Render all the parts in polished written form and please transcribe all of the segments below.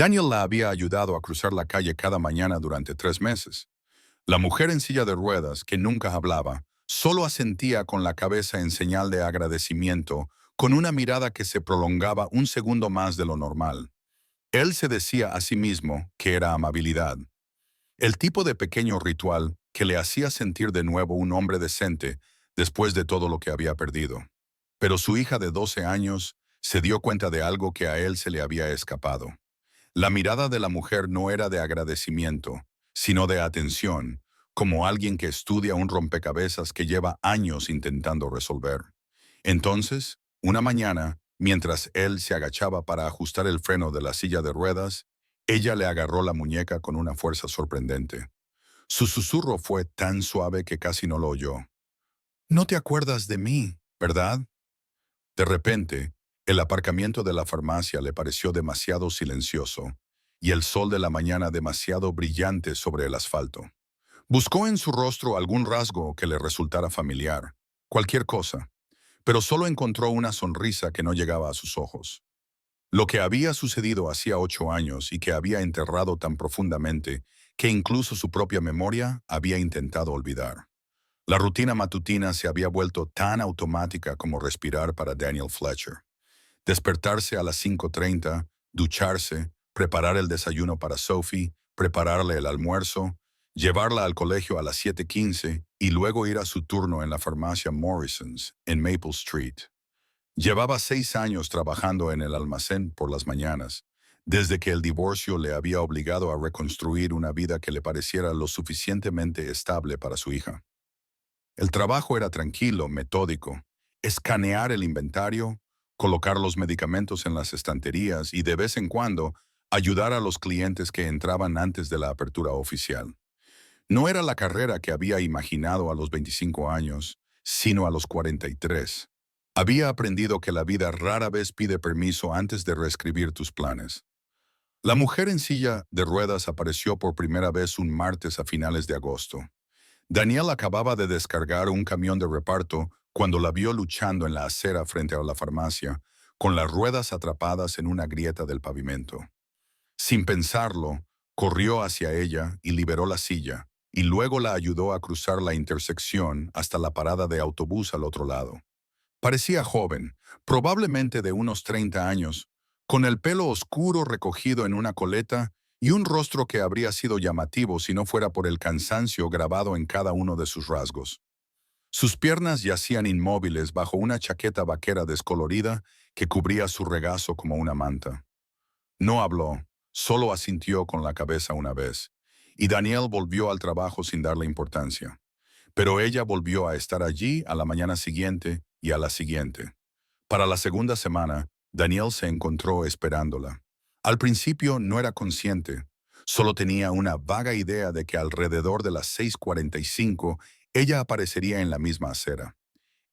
Daniel la había ayudado a cruzar la calle cada mañana durante 3 meses. La mujer en silla de ruedas, que nunca hablaba, solo asentía con la cabeza en señal de agradecimiento, con una mirada que se prolongaba un segundo más de lo normal. Él se decía a sí mismo que era amabilidad, el tipo de pequeño ritual que le hacía sentir de nuevo un hombre decente después de todo lo que había perdido. Pero su hija de 12 años se dio cuenta de algo que a él se le había escapado. La mirada de la mujer no era de agradecimiento, sino de atención, como alguien que estudia un rompecabezas que lleva años intentando resolver. Entonces, una mañana, mientras él se agachaba para ajustar el freno de la silla de ruedas, ella le agarró la muñeca con una fuerza sorprendente. Su susurro fue tan suave que casi no lo oyó. «No te acuerdas de mí, ¿verdad?». De repente, el aparcamiento de la farmacia le pareció demasiado silencioso y el sol de la mañana demasiado brillante sobre el asfalto. Buscó en su rostro algún rasgo que le resultara familiar, cualquier cosa, pero solo encontró una sonrisa que no llegaba a sus ojos. Lo que había sucedido hacía 8 años y que había enterrado tan profundamente que incluso su propia memoria había intentado olvidar. La rutina matutina se había vuelto tan automática como respirar para Daniel Fletcher. Despertarse a las 5:30, ducharse, preparar el desayuno para Sophie, prepararle el almuerzo, llevarla al colegio a las 7:15 y luego ir a su turno en la farmacia Morrison's en Maple Street. Llevaba 6 años trabajando en el almacén por las mañanas, desde que el divorcio le había obligado a reconstruir una vida que le pareciera lo suficientemente estable para su hija. El trabajo era tranquilo, metódico. Escanear el inventario, colocar los medicamentos en las estanterías y de vez en cuando ayudar a los clientes que entraban antes de la apertura oficial. No era la carrera que había imaginado a los 25 años, sino a los 43. Había aprendido que la vida rara vez pide permiso antes de reescribir tus planes. La mujer en silla de ruedas apareció por primera vez un martes a finales de agosto. Daniel acababa de descargar un camión de reparto cuando la vio luchando en la acera frente a la farmacia, con las ruedas atrapadas en una grieta del pavimento. Sin pensarlo, corrió hacia ella y liberó la silla, y luego la ayudó a cruzar la intersección hasta la parada de autobús al otro lado. Parecía joven, probablemente de unos 30 años, con el pelo oscuro recogido en una coleta y un rostro que habría sido llamativo si no fuera por el cansancio grabado en cada uno de sus rasgos. Sus piernas yacían inmóviles bajo una chaqueta vaquera descolorida que cubría su regazo como una manta. No habló, solo asintió con la cabeza una vez, y Daniel volvió al trabajo sin darle importancia. Pero ella volvió a estar allí a la mañana siguiente y a la siguiente. Para la segunda semana, Daniel se encontró esperándola. Al principio no era consciente, solo tenía una vaga idea de que alrededor de las 6:45 ella aparecería en la misma acera.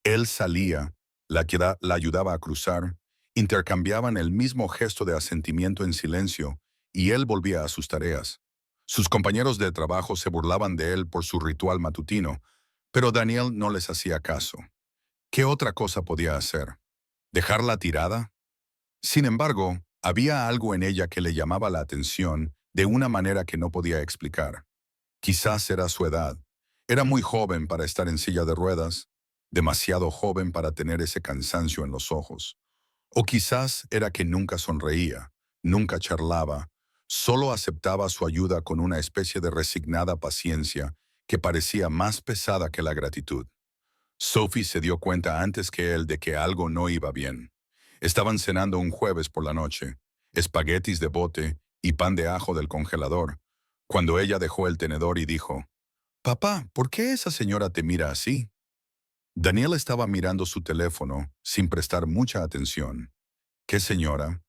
Él salía, la ayudaba a cruzar, intercambiaban el mismo gesto de asentimiento en silencio, y él volvía a sus tareas. Sus compañeros de trabajo se burlaban de él por su ritual matutino, pero Daniel no les hacía caso. ¿Qué otra cosa podía hacer? ¿Dejarla tirada? Sin embargo, había algo en ella que le llamaba la atención de una manera que no podía explicar. Quizás era su edad. Era muy joven para estar en silla de ruedas, demasiado joven para tener ese cansancio en los ojos. O quizás era que nunca sonreía, nunca charlaba, solo aceptaba su ayuda con una especie de resignada paciencia que parecía más pesada que la gratitud. Sophie se dio cuenta antes que él de que algo no iba bien. Estaban cenando un jueves por la noche, espaguetis de bote y pan de ajo del congelador, cuando ella dejó el tenedor y dijo, «Papá, ¿por qué esa señora te mira así?». Daniel estaba mirando su teléfono sin prestar mucha atención. «¿Qué señora?».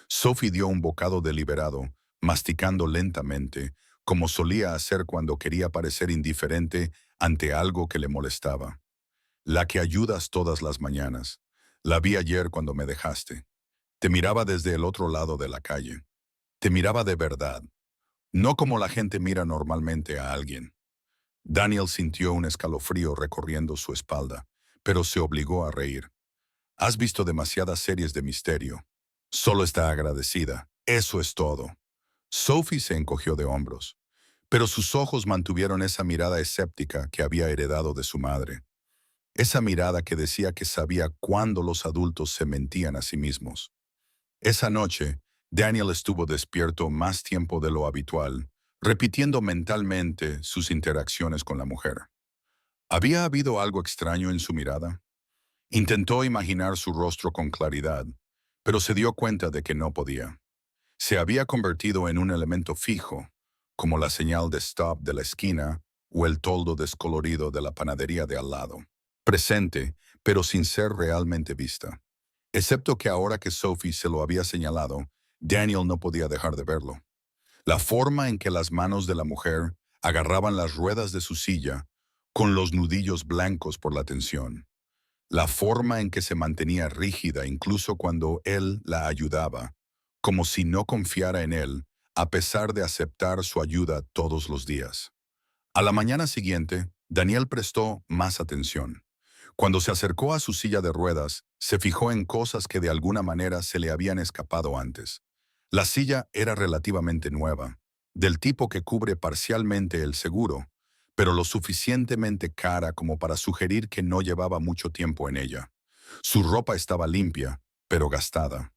Sophie dio un bocado deliberado, masticando lentamente, como solía hacer cuando quería parecer indiferente ante algo que le molestaba. «La que ayudas todas las mañanas. La vi ayer cuando me dejaste. Te miraba desde el otro lado de la calle. Te miraba de verdad, no como la gente mira normalmente a alguien». Daniel sintió un escalofrío recorriendo su espalda, pero se obligó a reír. «Has visto demasiadas series de misterio. Solo está agradecida. Eso es todo». Sophie se encogió de hombros, pero sus ojos mantuvieron esa mirada escéptica que había heredado de su madre. Esa mirada que decía que sabía cuándo los adultos se mentían a sí mismos. Esa noche, Daniel estuvo despierto más tiempo de lo habitual, repitiendo mentalmente sus interacciones con la mujer. ¿Había habido algo extraño en su mirada? Intentó imaginar su rostro con claridad, pero se dio cuenta de que no podía. Se había convertido en un elemento fijo, como la señal de stop de la esquina o el toldo descolorido de la panadería de al lado. Presente, pero sin ser realmente vista. Excepto que ahora que Sophie se lo había señalado, Daniel no podía dejar de verlo. La forma en que las manos de la mujer agarraban las ruedas de su silla, con los nudillos blancos por la tensión. La forma en que se mantenía rígida incluso cuando él la ayudaba, como si no confiara en él, a pesar de aceptar su ayuda todos los días. A la mañana siguiente, Daniel prestó más atención. Cuando se acercó a su silla de ruedas, se fijó en cosas que de alguna manera se le habían escapado antes. La silla era relativamente nueva, del tipo que cubre parcialmente el seguro, pero lo suficientemente cara como para sugerir que no llevaba mucho tiempo en ella. Su ropa estaba limpia, pero gastada.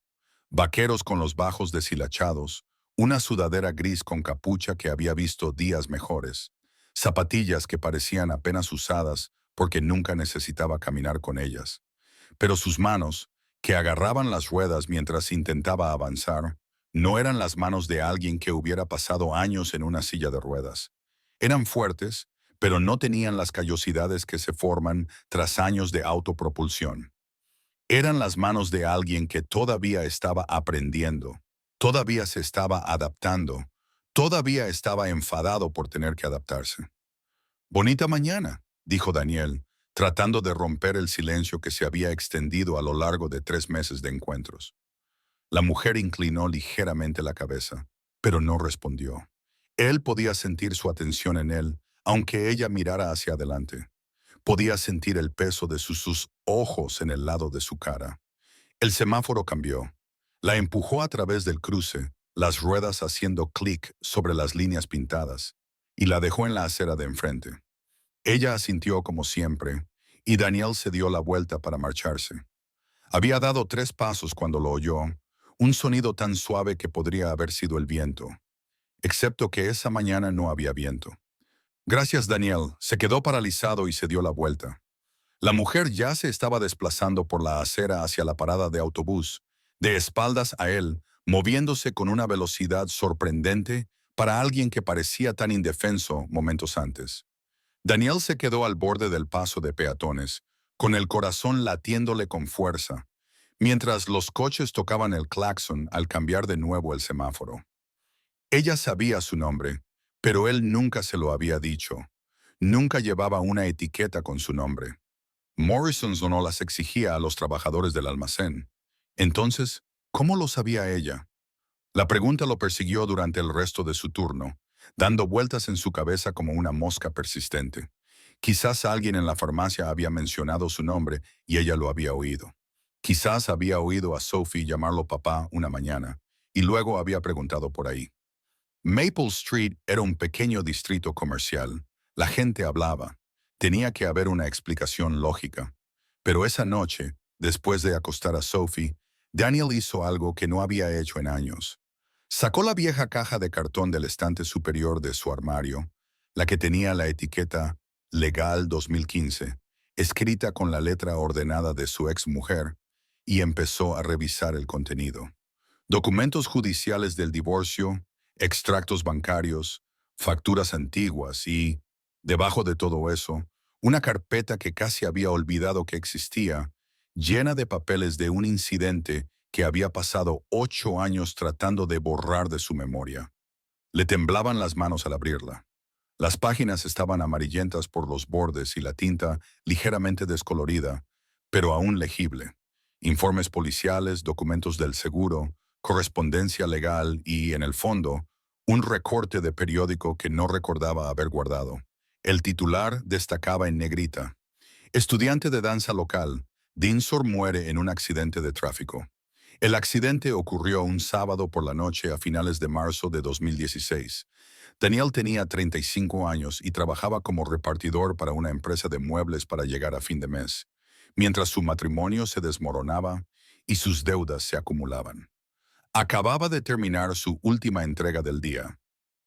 Vaqueros con los bajos deshilachados, una sudadera gris con capucha que había visto días mejores, zapatillas que parecían apenas usadas porque nunca necesitaba caminar con ellas. Pero sus manos, que agarraban las ruedas mientras intentaba avanzar, no eran las manos de alguien que hubiera pasado años en una silla de ruedas. Eran fuertes, pero no tenían las callosidades que se forman tras años de autopropulsión. Eran las manos de alguien que todavía estaba aprendiendo, todavía se estaba adaptando, todavía estaba enfadado por tener que adaptarse. «Bonita mañana», dijo Daniel, tratando de romper el silencio que se había extendido a lo largo de 3 meses de encuentros. La mujer inclinó ligeramente la cabeza, pero no respondió. Él podía sentir su atención en él, aunque ella mirara hacia adelante. Podía sentir el peso de sus ojos en el lado de su cara. El semáforo cambió. La empujó a través del cruce, las ruedas haciendo clic sobre las líneas pintadas, y la dejó en la acera de enfrente. Ella asintió como siempre, y Daniel se dio la vuelta para marcharse. Había dado 3 pasos cuando lo oyó, un sonido tan suave que podría haber sido el viento, excepto que esa mañana no había viento. «Gracias, Daniel», se quedó paralizado y se dio la vuelta. La mujer ya se estaba desplazando por la acera hacia la parada de autobús, de espaldas a él, moviéndose con una velocidad sorprendente para alguien que parecía tan indefenso momentos antes. Daniel se quedó al borde del paso de peatones, con el corazón latiéndole con fuerza, mientras los coches tocaban el claxon al cambiar de nuevo el semáforo. Ella sabía su nombre, pero él nunca se lo había dicho. Nunca llevaba una etiqueta con su nombre. Morrison's no las exigía a los trabajadores del almacén. Entonces, ¿cómo lo sabía ella? La pregunta lo persiguió durante el resto de su turno, dando vueltas en su cabeza como una mosca persistente. Quizás alguien en la farmacia había mencionado su nombre y ella lo había oído. Quizás había oído a Sophie llamarlo papá una mañana, y luego había preguntado por ahí. Maple Street era un pequeño distrito comercial. La gente hablaba. Tenía que haber una explicación lógica. Pero esa noche, después de acostar a Sophie, Daniel hizo algo que no había hecho en años. Sacó la vieja caja de cartón del estante superior de su armario, la que tenía la etiqueta Legal 2015, escrita con la letra ordenada de su exmujer, y empezó a revisar el contenido. Documentos judiciales del divorcio, extractos bancarios, facturas antiguas y, debajo de todo eso, una carpeta que casi había olvidado que existía, llena de papeles de un incidente que había pasado 8 años tratando de borrar de su memoria. Le temblaban las manos al abrirla. Las páginas estaban amarillentas por los bordes y la tinta ligeramente descolorida, pero aún legible. Informes policiales, documentos del seguro, correspondencia legal y, en el fondo, un recorte de periódico que no recordaba haber guardado. El titular destacaba en negrita. Estudiante de danza local, Dinsor muere en un accidente de tráfico. El accidente ocurrió un sábado por la noche a finales de marzo de 2016. Daniel tenía 35 años y trabajaba como repartidor para una empresa de muebles para llegar a fin de mes, mientras su matrimonio se desmoronaba y sus deudas se acumulaban. Acababa de terminar su última entrega del día,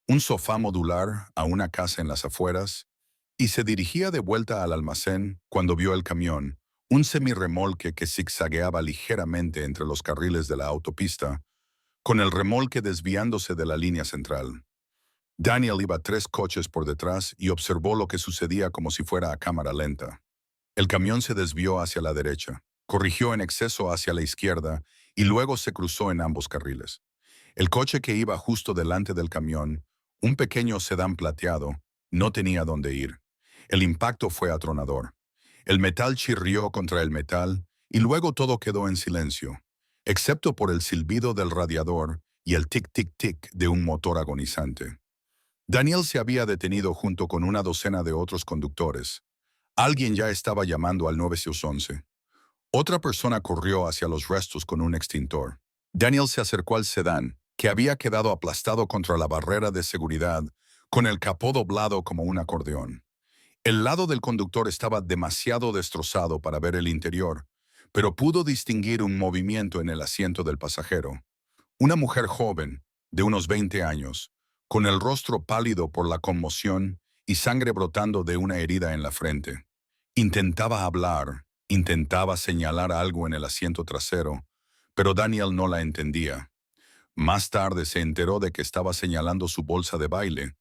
un sofá modular a una casa en las afueras, y se dirigía de vuelta al almacén cuando vio el camión, un semirremolque que zigzagueaba ligeramente entre los carriles de la autopista, con el remolque desviándose de la línea central. Daniel iba 3 coches por detrás y observó lo que sucedía como si fuera a cámara lenta. El camión se desvió hacia la derecha, corrigió en exceso hacia la izquierda y luego se cruzó en ambos carriles. El coche que iba justo delante del camión, un pequeño sedán plateado, no tenía dónde ir. El impacto fue atronador. El metal chirrió contra el metal y luego todo quedó en silencio, excepto por el silbido del radiador y el tic-tic-tic de un motor agonizante. Daniel se había detenido junto con una docena de otros conductores. Alguien ya estaba llamando al 911. Otra persona corrió hacia los restos con un extintor. Daniel se acercó al sedán, que había quedado aplastado contra la barrera de seguridad, con el capó doblado como un acordeón. El lado del conductor estaba demasiado destrozado para ver el interior, pero pudo distinguir un movimiento en el asiento del pasajero. Una mujer joven, de unos 20 años, con el rostro pálido por la conmoción y sangre brotando de una herida en la frente. Intentaba hablar, intentaba señalar algo en el asiento trasero, pero Daniel no la entendía. Más tarde se enteró de que estaba señalando su bolsa de baile,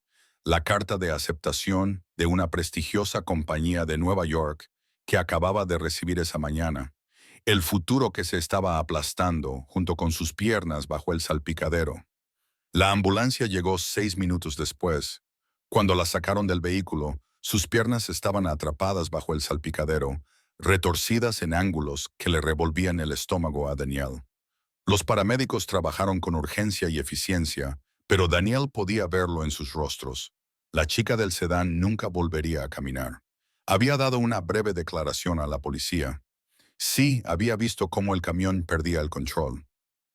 la carta de aceptación de una prestigiosa compañía de Nueva York que acababa de recibir esa mañana, el futuro que se estaba aplastando junto con sus piernas bajo el salpicadero. La ambulancia llegó 6 minutos después. Cuando la sacaron del vehículo, sus piernas estaban atrapadas bajo el salpicadero, retorcidas en ángulos que le revolvían el estómago a Daniel. Los paramédicos trabajaron con urgencia y eficiencia, pero Daniel podía verlo en sus rostros. La chica del sedán nunca volvería a caminar. Había dado una breve declaración a la policía. Sí, había visto cómo el camión perdía el control.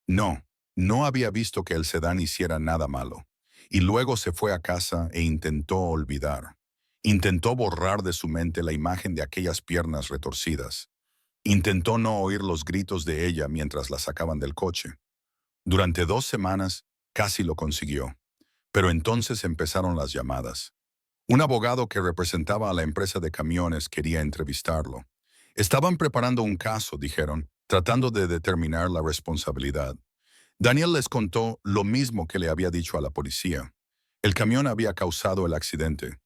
No, no había visto que el sedán hiciera nada malo. Y luego se fue a casa e intentó olvidar. Intentó borrar de su mente la imagen de aquellas piernas retorcidas. Intentó no oír los gritos de ella mientras la sacaban del coche. Durante 2 semanas casi lo consiguió. Pero entonces empezaron las llamadas. Un abogado que representaba a la empresa de camiones quería entrevistarlo. Estaban preparando un caso, dijeron, tratando de determinar la responsabilidad. Daniel les contó lo mismo que le había dicho a la policía. El camión había causado el accidente.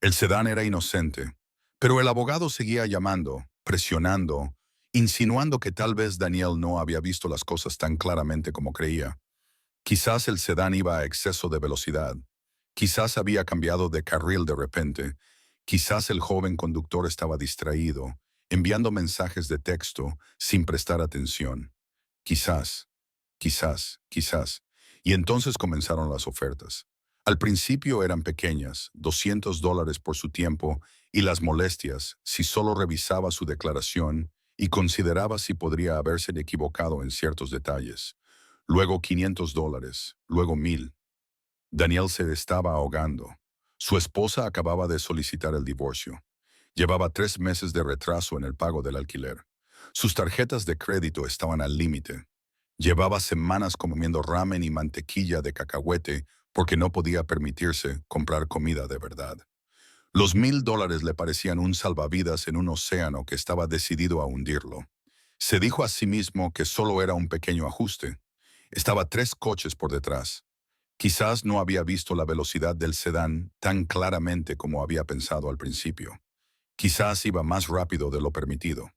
El sedán era inocente. Pero el abogado seguía llamando, presionando, insinuando que tal vez Daniel no había visto las cosas tan claramente como creía. Quizás el sedán iba a exceso de velocidad. Quizás había cambiado de carril de repente. Quizás el joven conductor estaba distraído, enviando mensajes de texto sin prestar atención. Quizás. Quizás. Y entonces comenzaron las ofertas. Al principio eran pequeñas, $200 por su tiempo y las molestias si solo revisaba su declaración y consideraba si podría haberse equivocado en ciertos detalles. Luego $500, luego 1,000. Daniel se estaba ahogando. Su esposa acababa de solicitar el divorcio. Llevaba 3 meses de retraso en el pago del alquiler. Sus tarjetas de crédito estaban al límite. Llevaba semanas comiendo ramen y mantequilla de cacahuete porque no podía permitirse comprar comida de verdad. Los $1,000 le parecían un salvavidas en un océano que estaba decidido a hundirlo. Se dijo a sí mismo que solo era un pequeño ajuste. Estaba 3 coches por detrás. Quizás no había visto la velocidad del sedán tan claramente como había pensado al principio. Quizás iba más rápido de lo permitido.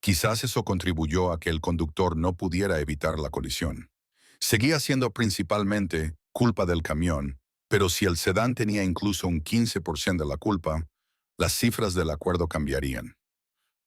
Quizás eso contribuyó a que el conductor no pudiera evitar la colisión. Seguía siendo principalmente culpa del camión, pero si el sedán tenía incluso un 15% de la culpa, las cifras del acuerdo cambiarían.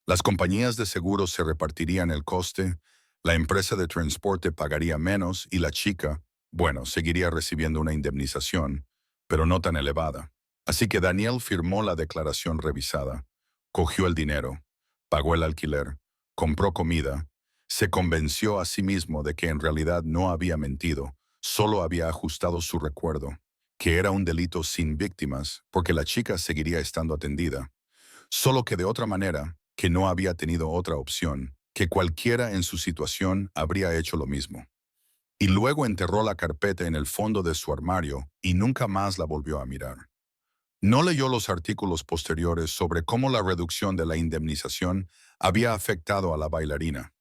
Las compañías de seguros se repartirían el coste, la empresa de transporte pagaría menos y la chica, bueno, seguiría recibiendo una indemnización, pero no tan elevada. Así que Daniel firmó la declaración revisada, cogió el dinero, pagó el alquiler, compró comida, Se convenció a sí mismo de que en realidad no había mentido, solo había ajustado su recuerdo, que era un delito sin víctimas, porque la chica seguiría estando atendida, solo que de otra manera, que no había tenido otra opción, que cualquiera en su situación habría hecho lo mismo. Y luego enterró la carpeta en el fondo de su armario y nunca más la volvió a mirar. No leyó los artículos posteriores sobre cómo la reducción de la indemnización había afectado a la bailarina.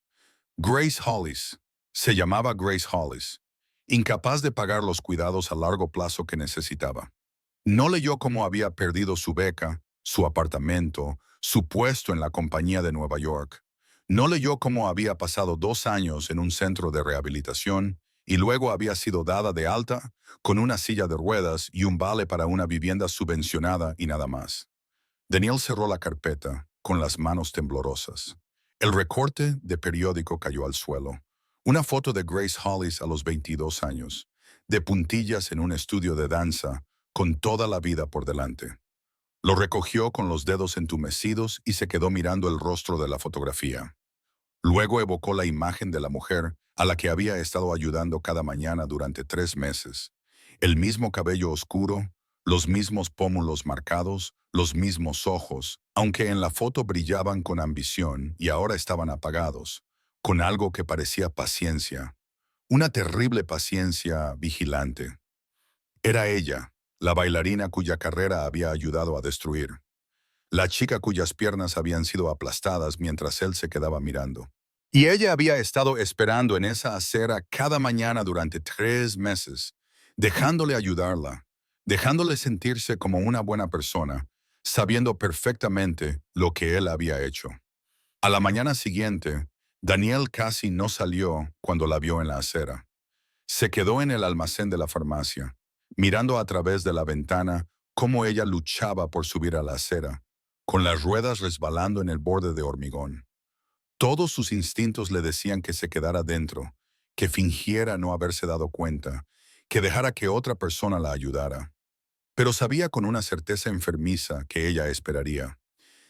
Grace Hollis. Se llamaba Grace Hollis, incapaz de pagar los cuidados a largo plazo que necesitaba. No leyó cómo había perdido su beca, su apartamento, su puesto en la compañía de Nueva York. No leyó cómo había pasado 2 años en un centro de rehabilitación y luego había sido dada de alta con una silla de ruedas y un vale para una vivienda subvencionada y nada más. Daniel cerró la carpeta con las manos temblorosas. El recorte de periódico cayó al suelo. Una foto de Grace Hollis a los 22 años, de puntillas en un estudio de danza, con toda la vida por delante. Lo recogió con los dedos entumecidos y se quedó mirando el rostro de la fotografía. Luego evocó la imagen de la mujer a la que había estado ayudando cada mañana durante 3 meses. El mismo cabello oscuro, los mismos pómulos marcados, los mismos ojos, aunque en la foto brillaban con ambición y ahora estaban apagados, con algo que parecía paciencia, una terrible paciencia vigilante. Era ella, la bailarina cuya carrera había ayudado a destruir, la chica cuyas piernas habían sido aplastadas mientras él se quedaba mirando. Y ella había estado esperando en esa acera cada mañana durante 3 meses, dejándole ayudarla, dejándole sentirse como una buena persona, sabiendo perfectamente lo que él había hecho. A la mañana siguiente, Daniel casi no salió cuando la vio en la acera. Se quedó en el almacén de la farmacia, mirando a través de la ventana cómo ella luchaba por subir a la acera, con las ruedas resbalando en el borde de hormigón. Todos sus instintos le decían que se quedara dentro, que fingiera no haberse dado cuenta, que dejara que otra persona la ayudara. Pero sabía con una certeza enfermiza que ella esperaría.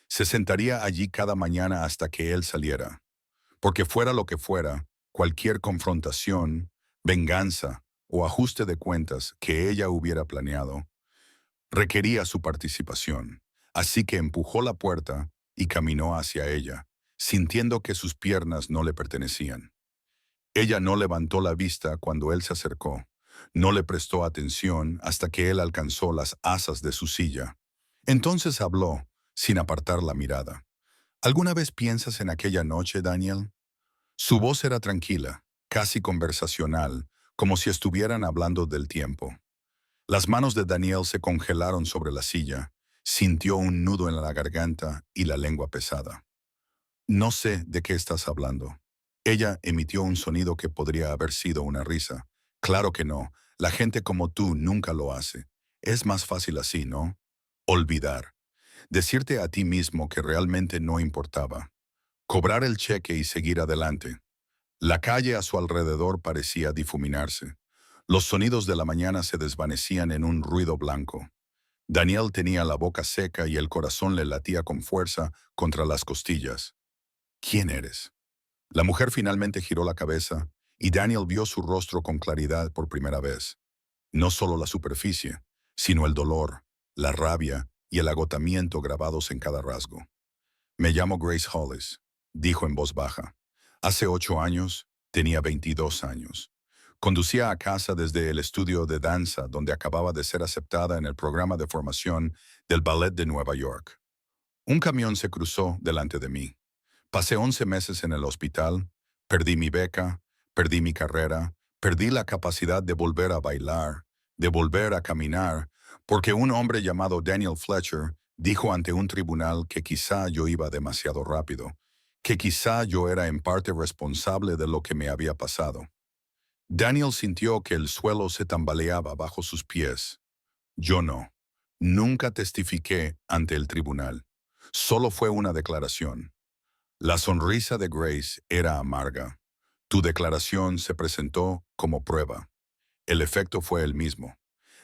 Se sentaría allí cada mañana hasta que él saliera. Porque fuera lo que fuera, cualquier confrontación, venganza o ajuste de cuentas que ella hubiera planeado, requería su participación. Así que empujó la puerta y caminó hacia ella, sintiendo que sus piernas no le pertenecían. Ella no levantó la vista cuando él se acercó. No le prestó atención hasta que él alcanzó las asas de su silla. Entonces habló, sin apartar la mirada. ¿Alguna vez piensas en aquella noche, Daniel? Su voz era tranquila, casi conversacional, como si estuvieran hablando del tiempo. Las manos de Daniel se congelaron sobre la silla. Sintió un nudo en la garganta y la lengua pesada. No sé de qué estás hablando. Ella emitió un sonido que podría haber sido una risa. Claro que no. La gente como tú nunca lo hace. Es más fácil así, ¿no? Olvidar. Decirte a ti mismo que realmente no importaba. Cobrar el cheque y seguir adelante. La calle a su alrededor parecía difuminarse. Los sonidos de la mañana se desvanecían en un ruido blanco. Daniel tenía la boca seca y el corazón le latía con fuerza contra las costillas. ¿Quién eres? La mujer finalmente giró la cabeza y Daniel vio su rostro con claridad por primera vez. No solo la superficie, sino el dolor, la rabia y el agotamiento grabados en cada rasgo. Me llamo Grace Hollis, dijo en voz baja. Hace 8 años tenía 22 años. Conducía a casa desde el estudio de danza donde acababa de ser aceptada en el programa de formación del Ballet de Nueva York. Un camión se cruzó delante de mí. Pasé 11 meses en el hospital, perdí mi beca, perdí mi carrera, perdí la capacidad de volver a bailar, de volver a caminar, porque un hombre llamado Daniel Fletcher dijo ante un tribunal que quizá yo iba demasiado rápido, que quizá yo era en parte responsable de lo que me había pasado. Daniel sintió que el suelo se tambaleaba bajo sus pies. Yo no. Nunca testifiqué ante el tribunal. Solo fue una declaración. La sonrisa de Grace era amarga. Tu declaración se presentó como prueba. El efecto fue el mismo.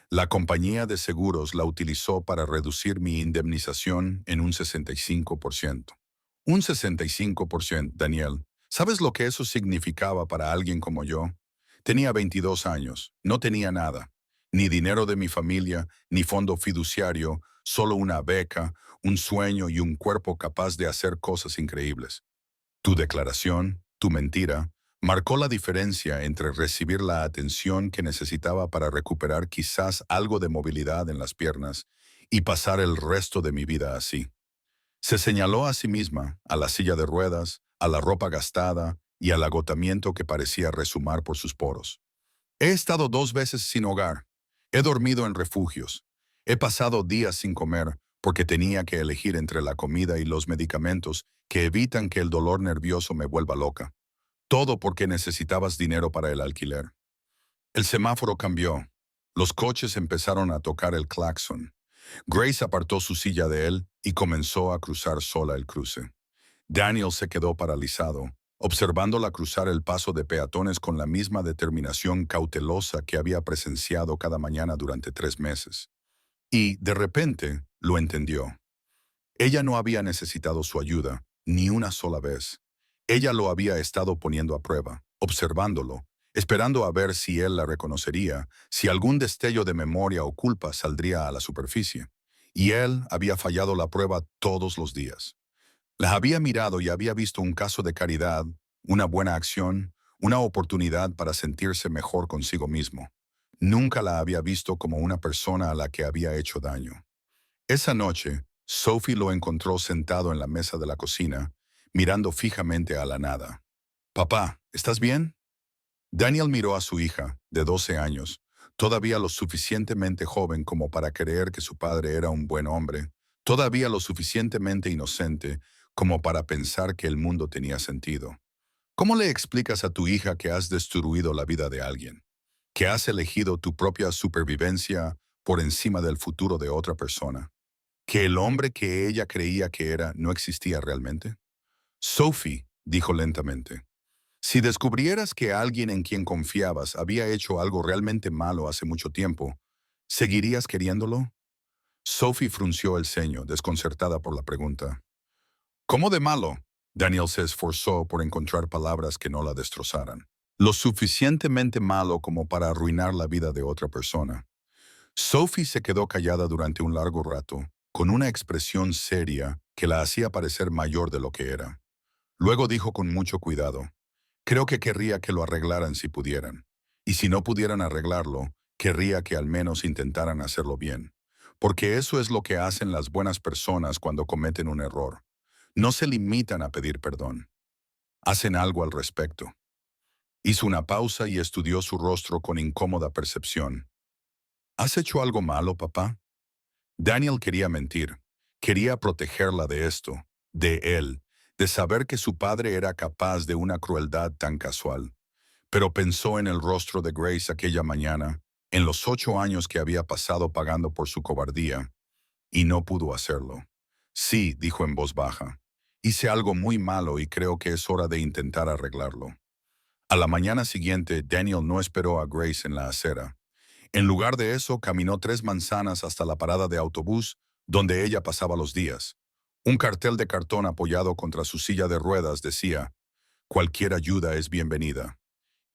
La compañía de seguros la utilizó para reducir mi indemnización en un 65%. Un 65%, Daniel. ¿Sabes lo que eso significaba para alguien como yo? Tenía 22 años, no tenía nada, ni dinero de mi familia, ni fondo fiduciario, solo una beca, un sueño y un cuerpo capaz de hacer cosas increíbles. Tu declaración, tu mentira, marcó la diferencia entre recibir la atención que necesitaba para recuperar quizás algo de movilidad en las piernas y pasar el resto de mi vida así. Se señaló a sí misma, a la silla de ruedas, a la ropa gastada y al agotamiento que parecía resumar por sus poros. He estado 2 veces sin hogar. He dormido en refugios. He pasado días sin comer porque tenía que elegir entre la comida y los medicamentos que evitan que el dolor nervioso me vuelva loca. Todo porque necesitabas dinero para el alquiler. El semáforo cambió. Los coches empezaron a tocar el claxon. Grace apartó su silla de él y comenzó a cruzar sola el cruce. Daniel se quedó paralizado, observándola cruzar el paso de peatones con la misma determinación cautelosa que había presenciado cada mañana durante 3 meses. Y, de repente, lo entendió. Ella no había necesitado su ayuda, ni una sola vez. Ella lo había estado poniendo a prueba, observándolo, esperando a ver si él la reconocería, si algún destello de memoria o culpa saldría a la superficie. Y él había fallado la prueba todos los días. La había mirado y había visto un caso de caridad, una buena acción, una oportunidad para sentirse mejor consigo mismo. Nunca la había visto como una persona a la que había hecho daño. Esa noche, Sophie lo encontró sentado en la mesa de la cocina, mirando fijamente a la nada. «Papá, ¿estás bien?» Daniel miró a su hija, de 12 años, todavía lo suficientemente joven como para creer que su padre era un buen hombre, todavía lo suficientemente inocente como para pensar que el mundo tenía sentido. ¿Cómo le explicas a tu hija que has destruido la vida de alguien? ¿Que has elegido tu propia supervivencia por encima del futuro de otra persona? ¿Que el hombre que ella creía que era no existía realmente? Sophie, dijo lentamente, si descubrieras que alguien en quien confiabas había hecho algo realmente malo hace mucho tiempo, ¿seguirías queriéndolo? Sophie frunció el ceño, desconcertada por la pregunta. ¿Cómo de malo? Daniel se esforzó por encontrar palabras que no la destrozaran. Lo suficientemente malo como para arruinar la vida de otra persona. Sophie se quedó callada durante un largo rato, con una expresión seria que la hacía parecer mayor de lo que era. Luego dijo con mucho cuidado, creo que querría que lo arreglaran si pudieran. Y si no pudieran arreglarlo, querría que al menos intentaran hacerlo bien. Porque eso es lo que hacen las buenas personas cuando cometen un error. No se limitan a pedir perdón. Hacen algo al respecto. Hizo una pausa y estudió su rostro con incómoda percepción. ¿Has hecho algo malo, papá? Daniel quería mentir. Quería protegerla de esto, de él, de saber que su padre era capaz de una crueldad tan casual. Pero pensó en el rostro de Grace aquella mañana, en los 8 años que había pasado pagando por su cobardía, y no pudo hacerlo. Sí, dijo en voz baja. Hice algo muy malo y creo que es hora de intentar arreglarlo. A la mañana siguiente, Daniel no esperó a Grace en la acera. En lugar de eso, caminó 3 manzanas hasta la parada de autobús donde ella pasaba los días. Un cartel de cartón apoyado contra su silla de ruedas decía, «Cualquier ayuda es bienvenida».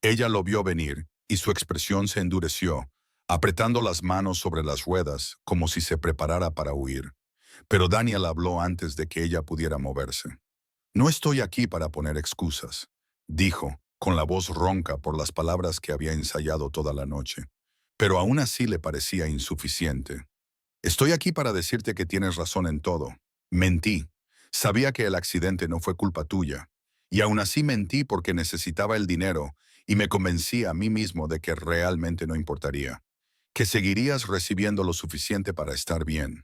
Ella lo vio venir y su expresión se endureció, apretando las manos sobre las ruedas como si se preparara para huir. Pero Daniel habló antes de que ella pudiera moverse. «No estoy aquí para poner excusas», dijo, con la voz ronca por las palabras que había ensayado toda la noche. Pero aún así le parecía insuficiente. «Estoy aquí para decirte que tienes razón en todo. Mentí. Sabía que el accidente no fue culpa tuya. Y aún así mentí porque necesitaba el dinero y me convencí a mí mismo de que realmente no importaría. Que seguirías recibiendo lo suficiente para estar bien.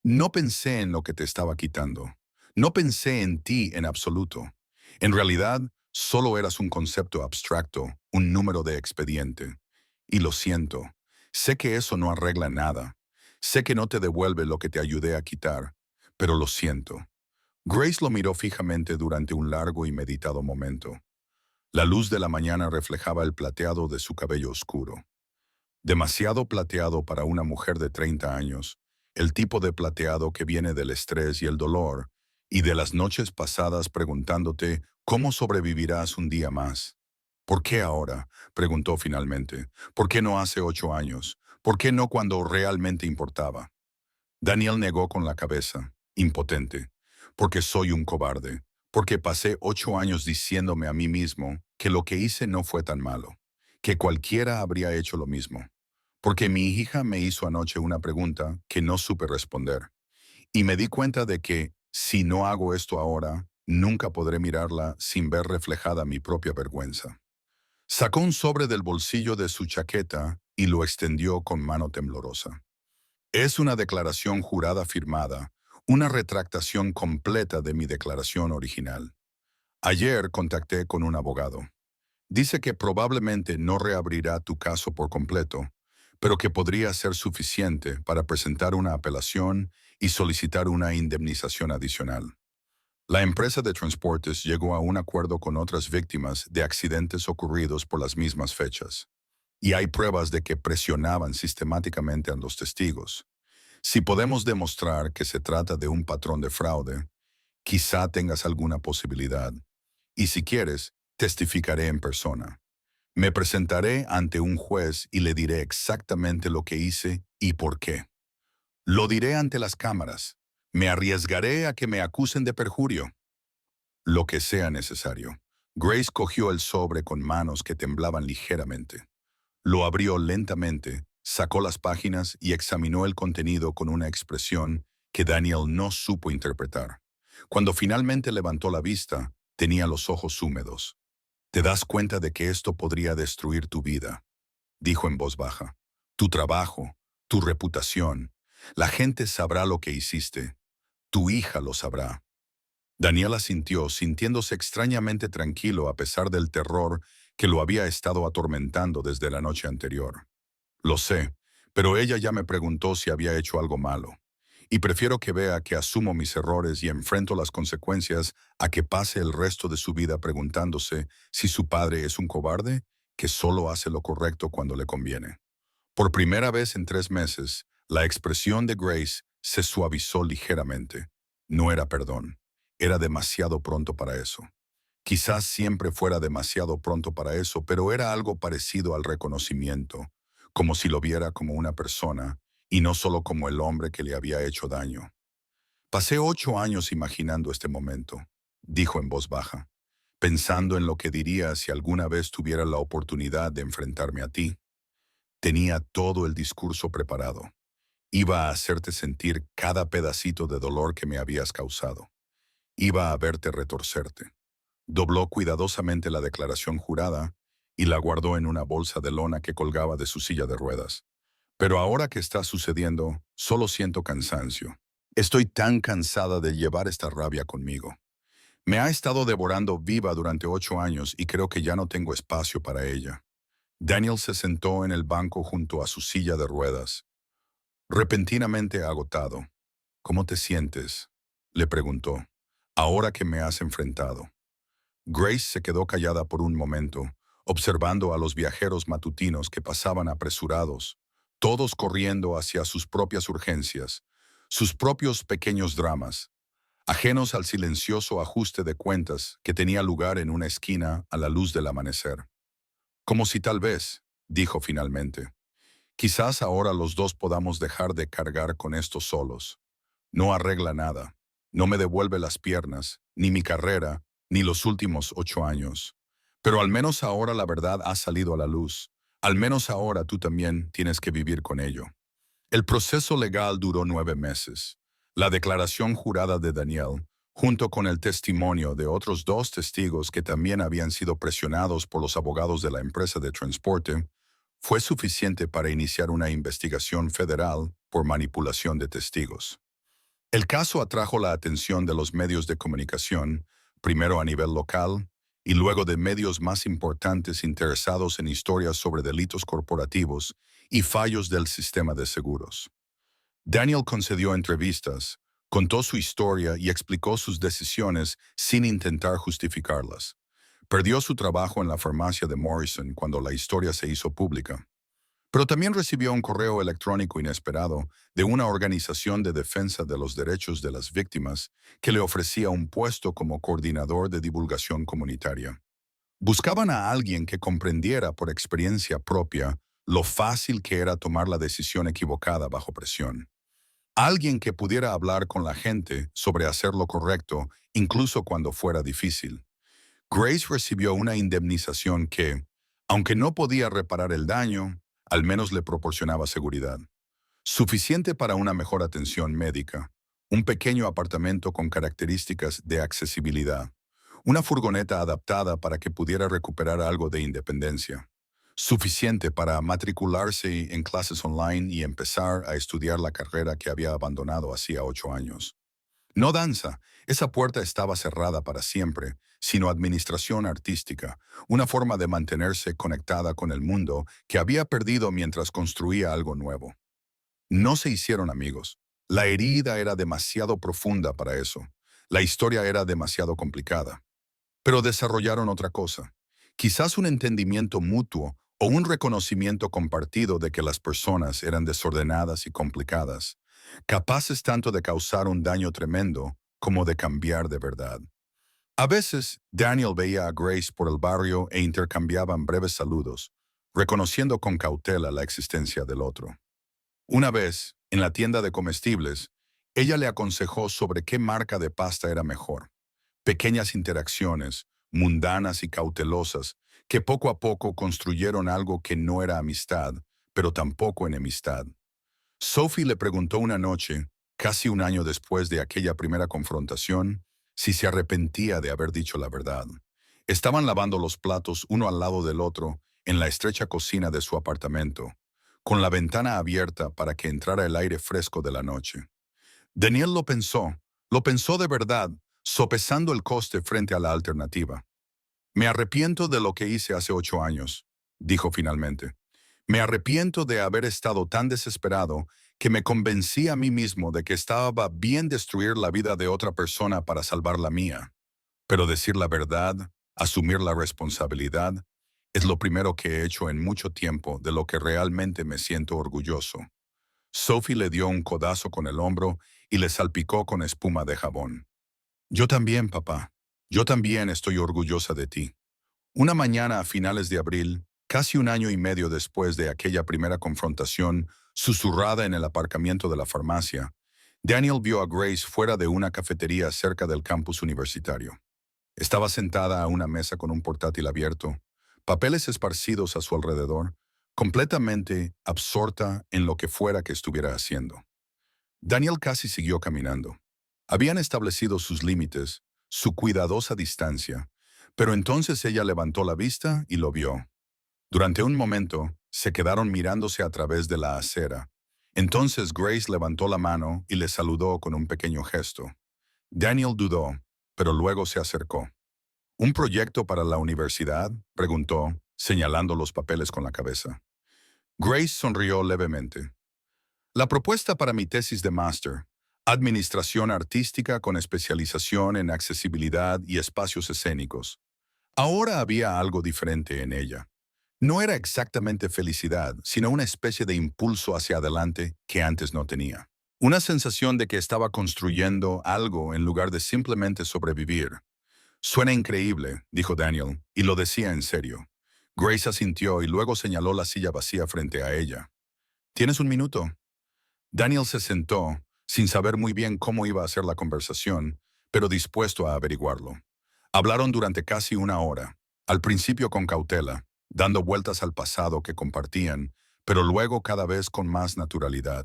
No pensé en lo que te estaba quitando. No pensé en ti en absoluto. En realidad, solo eras un concepto abstracto, un número de expediente. Y lo siento. Sé que eso no arregla nada. Sé que no te devuelve lo que te ayudé a quitar, pero lo siento. Grace lo miró fijamente durante un largo y meditado momento. La luz de la mañana reflejaba el plateado de su cabello oscuro. Demasiado plateado para una mujer de 30 años, el tipo de plateado que viene del estrés y el dolor, y de las noches pasadas preguntándote cómo sobrevivirás un día más. ¿Por qué ahora? Preguntó finalmente. ¿Por qué no hace 8 años? ¿Por qué no cuando realmente importaba? Daniel negó con la cabeza, impotente. Porque soy un cobarde. Porque pasé 8 años diciéndome a mí mismo que lo que hice no fue tan malo. Que cualquiera habría hecho lo mismo. Porque mi hija me hizo anoche una pregunta que no supe responder. Y me di cuenta de que, si no hago esto ahora, nunca podré mirarla sin ver reflejada mi propia vergüenza. Sacó un sobre del bolsillo de su chaqueta y lo extendió con mano temblorosa. Es una declaración jurada firmada, una retractación completa de mi declaración original. Ayer contacté con un abogado. Dice que probablemente no reabrirá tu caso por completo, pero que podría ser suficiente para presentar una apelación y solicitar una indemnización adicional. La empresa de transportes llegó a un acuerdo con otras víctimas de accidentes ocurridos por las mismas fechas, y hay pruebas de que presionaban sistemáticamente a los testigos. Si podemos demostrar que se trata de un patrón de fraude, quizá tengas alguna posibilidad. Y si quieres, testificaré en persona. Me presentaré ante un juez y le diré exactamente lo que hice y por qué. Lo diré ante las cámaras. Me arriesgaré a que me acusen de perjurio. Lo que sea necesario. Grace cogió el sobre con manos que temblaban ligeramente. Lo abrió lentamente, sacó las páginas y examinó el contenido con una expresión que Daniel no supo interpretar. Cuando finalmente levantó la vista, tenía los ojos húmedos. «Te das cuenta de que esto podría destruir tu vida», dijo en voz baja. «Tu trabajo, tu reputación. La gente sabrá lo que hiciste. Tu hija lo sabrá». Daniel asintió, sintiéndose extrañamente tranquilo a pesar del terror que lo había estado atormentando desde la noche anterior. «Lo sé, pero ella ya me preguntó si había hecho algo malo. Y prefiero que vea que asumo mis errores y enfrento las consecuencias a que pase el resto de su vida preguntándose si su padre es un cobarde que solo hace lo correcto cuando le conviene». Por primera vez en 3 meses, la expresión de Grace se suavizó ligeramente. No era perdón. Era demasiado pronto para eso. Quizás siempre fuera demasiado pronto para eso, pero era algo parecido al reconocimiento, como si lo viera como una persona y no solo como el hombre que le había hecho daño. «Pasé 8 años imaginando este momento», dijo en voz baja, «pensando en lo que diría si alguna vez tuviera la oportunidad de enfrentarme a ti. Tenía todo el discurso preparado. Iba a hacerte sentir cada pedacito de dolor que me habías causado. Iba a verte retorcerte». Dobló cuidadosamente la declaración jurada y la guardó en una bolsa de lona que colgaba de su silla de ruedas. «Pero ahora que está sucediendo, solo siento cansancio. Estoy tan cansada de llevar esta rabia conmigo. Me ha estado devorando viva durante 8 años y creo que ya no tengo espacio para ella». Daniel se sentó en el banco junto a su silla de ruedas, repentinamente agotado. «¿Cómo te sientes?», le preguntó, «ahora que me has enfrentado». Grace se quedó callada por un momento, observando a los viajeros matutinos que pasaban apresurados, todos corriendo hacia sus propias urgencias, sus propios pequeños dramas, ajenos al silencioso ajuste de cuentas que tenía lugar en una esquina a la luz del amanecer. «Como si tal vez», dijo finalmente, «quizás ahora los dos podamos dejar de cargar con esto solos. No arregla nada. No me devuelve las piernas, ni mi carrera, ni los últimos 8 años. Pero al menos ahora la verdad ha salido a la luz. Al menos ahora tú también tienes que vivir con ello». El proceso legal duró 9 meses. La declaración jurada de Daniel, junto con el testimonio de otros 2 testigos que también habían sido presionados por los abogados de la empresa de transporte, fue suficiente para iniciar una investigación federal por manipulación de testigos. El caso atrajo la atención de los medios de comunicación, primero a nivel local y luego de medios más importantes interesados en historias sobre delitos corporativos y fallos del sistema de seguros. Daniel concedió entrevistas, contó su historia y explicó sus decisiones sin intentar justificarlas. Perdió su trabajo en la farmacia de Morrison cuando la historia se hizo pública. Pero también recibió un correo electrónico inesperado de una organización de defensa de los derechos de las víctimas que le ofrecía un puesto como coordinador de divulgación comunitaria. Buscaban a alguien que comprendiera por experiencia propia lo fácil que era tomar la decisión equivocada bajo presión. Alguien que pudiera hablar con la gente sobre hacer lo correcto, incluso cuando fuera difícil. Grace recibió una indemnización que, aunque no podía reparar el daño, al menos le proporcionaba seguridad. Suficiente para una mejor atención médica, un pequeño apartamento con características de accesibilidad, una furgoneta adaptada para que pudiera recuperar algo de independencia. Suficiente para matricularse en clases online y empezar a estudiar la carrera que había abandonado hacía 8 años. No danza, esa puerta estaba cerrada para siempre, sino administración artística, una forma de mantenerse conectada con el mundo que había perdido mientras construía algo nuevo. No se hicieron amigos. La herida era demasiado profunda para eso. La historia era demasiado complicada. Pero desarrollaron otra cosa. Quizás un entendimiento mutuo o un reconocimiento compartido de que las personas eran desordenadas y complicadas, capaces tanto de causar un daño tremendo como de cambiar de verdad. A veces, Daniel veía a Grace por el barrio e intercambiaban breves saludos, reconociendo con cautela la existencia del otro. Una vez, en la tienda de comestibles, ella le aconsejó sobre qué marca de pasta era mejor. Pequeñas interacciones, mundanas y cautelosas, que poco a poco construyeron algo que no era amistad, pero tampoco enemistad. Sophie le preguntó una noche, casi un año después de aquella primera confrontación, si se arrepentía de haber dicho la verdad. Estaban lavando los platos uno al lado del otro en la estrecha cocina de su apartamento, con la ventana abierta para que entrara el aire fresco de la noche. Daniel lo pensó de verdad, sopesando el coste frente a la alternativa. Me arrepiento de lo que hice hace 8 años, dijo finalmente. Me arrepiento de haber estado tan desesperado que me convencí a mí mismo de que estaba bien destruir la vida de otra persona para salvar la mía. Pero decir la verdad, asumir la responsabilidad, es lo primero que he hecho en mucho tiempo de lo que realmente me siento orgulloso. Sophie le dio un codazo con el hombro y le salpicó con espuma de jabón. Yo también, papá. Yo también estoy orgullosa de ti. Una mañana a finales de abril, casi un año y medio después de aquella primera confrontación, susurrada en el aparcamiento de la farmacia, Daniel vio a Grace fuera de una cafetería cerca del campus universitario. Estaba sentada a una mesa con un portátil abierto, papeles esparcidos a su alrededor, completamente absorta en lo que fuera que estuviera haciendo. Daniel casi siguió caminando. Habían establecido sus límites, su cuidadosa distancia, pero entonces ella levantó la vista y lo vio. Durante un momento, se quedaron mirándose a través de la acera. Entonces Grace levantó la mano y le saludó con un pequeño gesto. Daniel dudó, pero luego se acercó. ¿Un proyecto para la universidad?, preguntó, señalando los papeles con la cabeza. Grace sonrió levemente. La propuesta para mi tesis de máster, Administración Artística con especialización en accesibilidad y espacios escénicos. Ahora había algo diferente en ella. No era exactamente felicidad, sino una especie de impulso hacia adelante que antes no tenía. Una sensación de que estaba construyendo algo en lugar de simplemente sobrevivir. Suena increíble, dijo Daniel, y lo decía en serio. Grace asintió y luego señaló la silla vacía frente a ella. ¿Tienes un minuto? Daniel se sentó, sin saber muy bien cómo iba a ser la conversación, pero dispuesto a averiguarlo. Hablaron durante casi una hora, al principio con cautela, dando vueltas al pasado que compartían, pero luego cada vez con más naturalidad.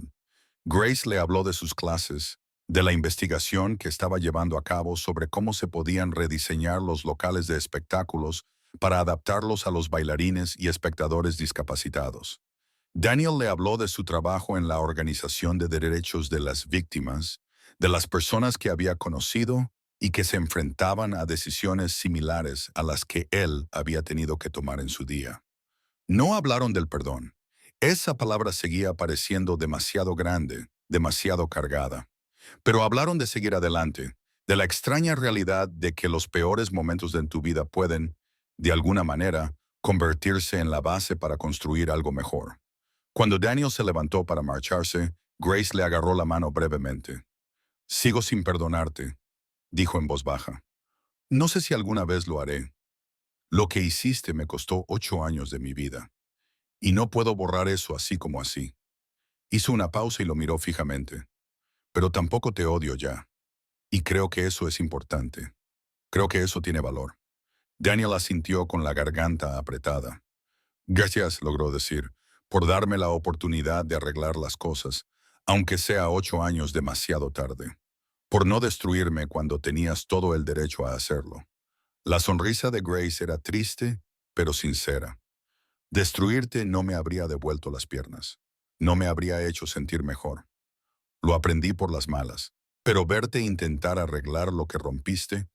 Grace le habló de sus clases, de la investigación que estaba llevando a cabo sobre cómo se podían rediseñar los locales de espectáculos para adaptarlos a los bailarines y espectadores discapacitados. Daniel le habló de su trabajo en la organización de derechos de las víctimas, de las personas que había conocido y que se enfrentaban a decisiones similares a las que él había tenido que tomar en su día. No hablaron del perdón. Esa palabra seguía pareciendo demasiado grande, demasiado cargada. Pero hablaron de seguir adelante, de la extraña realidad de que los peores momentos de tu vida pueden, de alguna manera, convertirse en la base para construir algo mejor. Cuando Daniel se levantó para marcharse, Grace le agarró la mano brevemente. «Sigo sin perdonarte», dijo en voz baja. «No sé si alguna vez lo haré. Lo que hiciste me costó 8 años de mi vida. Y no puedo borrar eso así como así». Hizo una pausa y lo miró fijamente. «Pero tampoco te odio ya. Y creo que eso es importante. Creo que eso tiene valor». Daniel asintió con la garganta apretada. «Gracias», logró decir, «por darme la oportunidad de arreglar las cosas, aunque sea 8 años demasiado tarde. Por no destruirme cuando tenías todo el derecho a hacerlo». La sonrisa de Grace era triste, pero sincera. «Destruirte no me habría devuelto las piernas. No me habría hecho sentir mejor. Lo aprendí por las malas. Pero verte intentar arreglar lo que rompiste,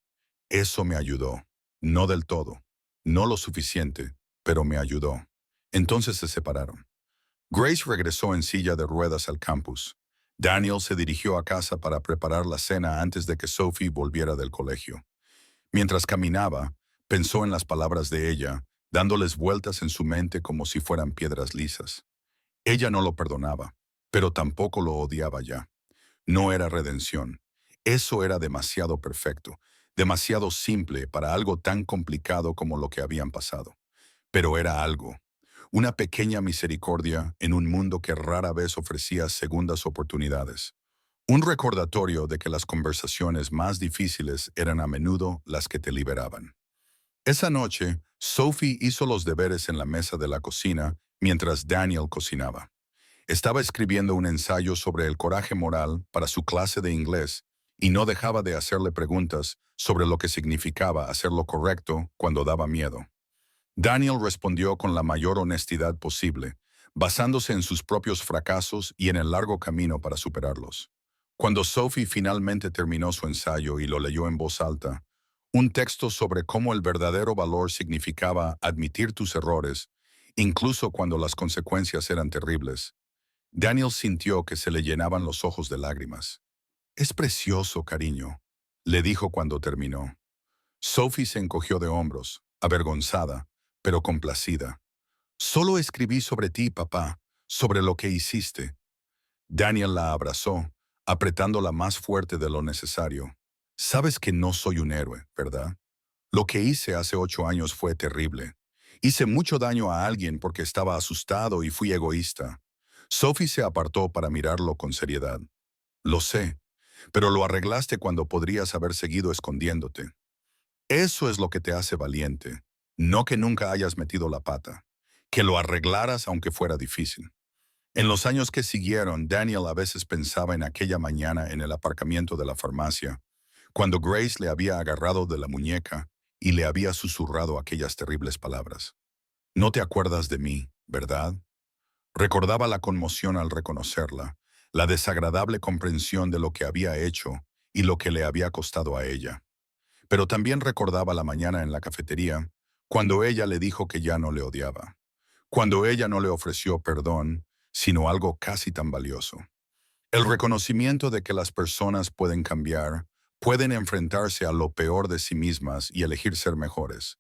eso me ayudó. No del todo. No lo suficiente, pero me ayudó». Entonces se separaron. Grace regresó en silla de ruedas al campus. Daniel se dirigió a casa para preparar la cena antes de que Sophie volviera del colegio. Mientras caminaba, pensó en las palabras de ella, dándoles vueltas en su mente como si fueran piedras lisas. Ella no lo perdonaba, pero tampoco lo odiaba ya. No era redención. Eso era demasiado perfecto, demasiado simple para algo tan complicado como lo que habían pasado. Pero era algo. Una pequeña misericordia en un mundo que rara vez ofrecía segundas oportunidades. Un recordatorio de que las conversaciones más difíciles eran a menudo las que te liberaban. Esa noche, Sophie hizo los deberes en la mesa de la cocina mientras Daniel cocinaba. Estaba escribiendo un ensayo sobre el coraje moral para su clase de inglés y no dejaba de hacerle preguntas sobre lo que significaba hacer lo correcto cuando daba miedo. Daniel respondió con la mayor honestidad posible, basándose en sus propios fracasos y en el largo camino para superarlos. Cuando Sophie finalmente terminó su ensayo y lo leyó en voz alta, un texto sobre cómo el verdadero valor significaba admitir tus errores, incluso cuando las consecuencias eran terribles, Daniel sintió que se le llenaban los ojos de lágrimas. «Es precioso, cariño», le dijo cuando terminó. Sophie se encogió de hombros, avergonzada, pero complacida. «Solo escribí sobre ti, papá, sobre lo que hiciste». Daniel la abrazó, apretándola más fuerte de lo necesario. «Sabes que no soy un héroe, ¿verdad? Lo que hice hace 8 años fue terrible. Hice mucho daño a alguien porque estaba asustado y fui egoísta». Sophie se apartó para mirarlo con seriedad. «Lo sé, pero lo arreglaste cuando podrías haber seguido escondiéndote. Eso es lo que te hace valiente, no que nunca hayas metido la pata, que lo arreglaras aunque fuera difícil». En los años que siguieron, Daniel a veces pensaba en aquella mañana en el aparcamiento de la farmacia, cuando Grace le había agarrado de la muñeca y le había susurrado aquellas terribles palabras. «No te acuerdas de mí, ¿verdad?». Recordaba la conmoción al reconocerla, la desagradable comprensión de lo que había hecho y lo que le había costado a ella. Pero también recordaba la mañana en la cafetería, cuando ella le dijo que ya no le odiaba, cuando ella no le ofreció perdón, sino algo casi tan valioso. El reconocimiento de que las personas pueden cambiar, pueden enfrentarse a lo peor de sí mismas y elegir ser mejores.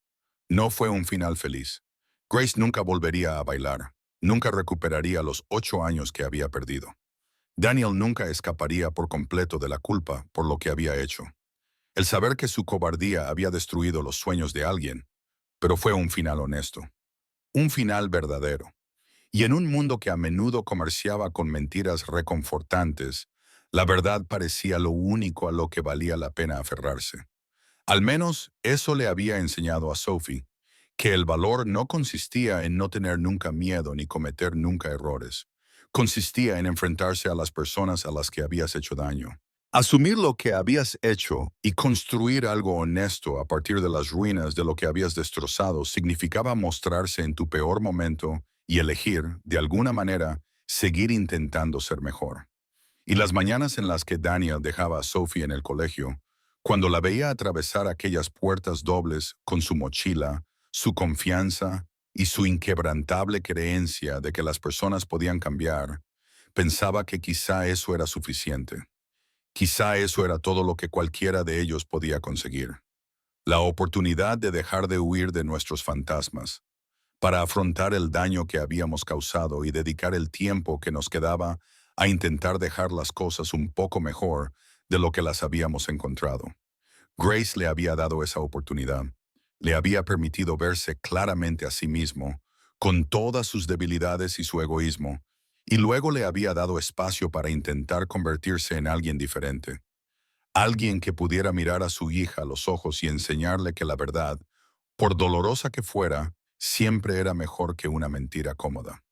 No fue un final feliz. Grace nunca volvería a bailar, nunca recuperaría los 8 años que había perdido. Daniel nunca escaparía por completo de la culpa por lo que había hecho. El saber que su cobardía había destruido los sueños de alguien, pero fue un final honesto, un final verdadero. Y en un mundo que a menudo comerciaba con mentiras reconfortantes, la verdad parecía lo único a lo que valía la pena aferrarse. Al menos eso le había enseñado a Sophie, que el valor no consistía en no tener nunca miedo ni cometer nunca errores. Consistía en enfrentarse a las personas a las que habías hecho daño. Asumir lo que habías hecho y construir algo honesto a partir de las ruinas de lo que habías destrozado significaba mostrarse en tu peor momento y elegir, de alguna manera, seguir intentando ser mejor. Y las mañanas en las que Daniel dejaba a Sophie en el colegio, cuando la veía atravesar aquellas puertas dobles con su mochila, su confianza y su inquebrantable creencia de que las personas podían cambiar, pensaba que quizá eso era suficiente. Quizá eso era todo lo que cualquiera de ellos podía conseguir. La oportunidad de dejar de huir de nuestros fantasmas, para afrontar el daño que habíamos causado y dedicar el tiempo que nos quedaba a intentar dejar las cosas un poco mejor de lo que las habíamos encontrado. Grace le había dado esa oportunidad. Le había permitido verse claramente a sí mismo, con todas sus debilidades y su egoísmo, y luego le había dado espacio para intentar convertirse en alguien diferente. Alguien que pudiera mirar a su hija a los ojos y enseñarle que la verdad, por dolorosa que fuera, siempre era mejor que una mentira cómoda.